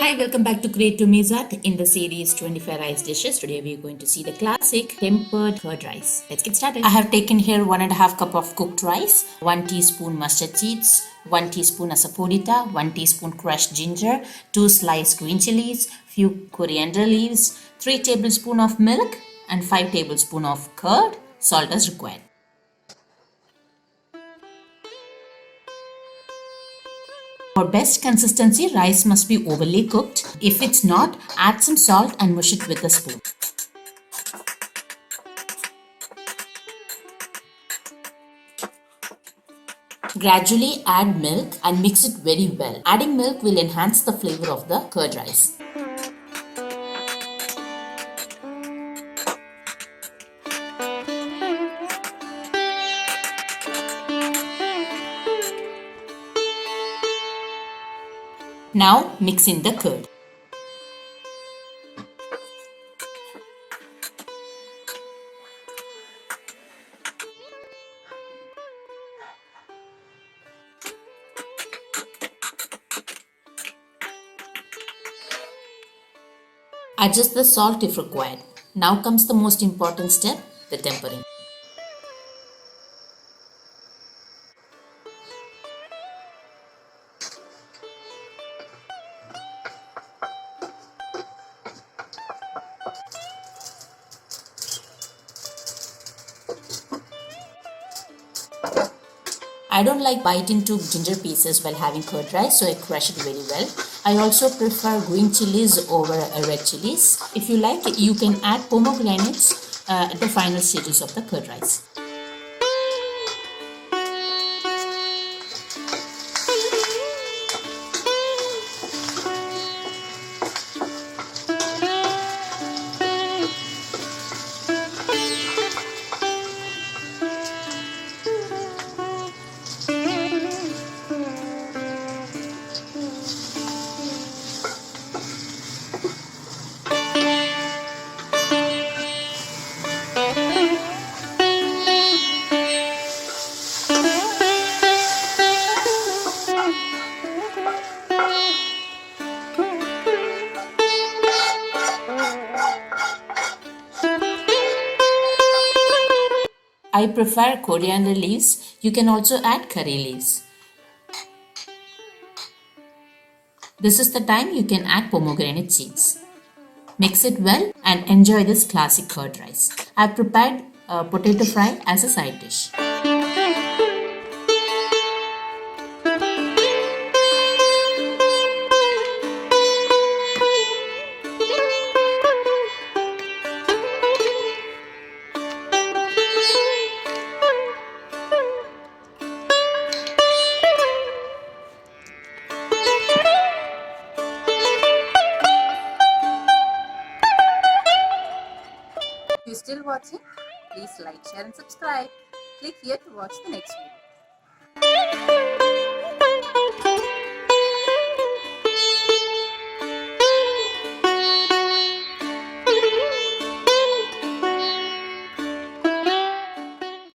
Hi, welcome back to Create to Mizat in the series 25 rice dishes. Today we are going to see the classic tempered curd rice. Let's get started. I have taken here 1.5 cup of cooked rice, 1 teaspoon mustard seeds, 1 teaspoon asafoetida, 1 teaspoon crushed ginger, 2 sliced green chilies, few coriander leaves, 3 tablespoons of milk and 5 tablespoons of curd, salt as required. For best consistency, rice must be overly cooked. If it's not, add some salt and mush it with a spoon. Gradually add milk and mix it very well. Adding milk will enhance the flavor of the curd rice. Now mix in the curd. Adjust the salt if required. Now comes the most important step, the tempering. I don't like biting into ginger pieces while having curd rice, so I crush it very well. I also prefer green chilies over red chilies. If you like, you can add pomegranates at the final stages of the curd rice. I prefer coriander leaves. You can also add curry leaves. This is the time you can add pomegranate seeds. Mix it well and enjoy this classic curd rice. I have prepared potato fry as a side dish. If you're still watching, please like, share and subscribe. Click here to watch the next video.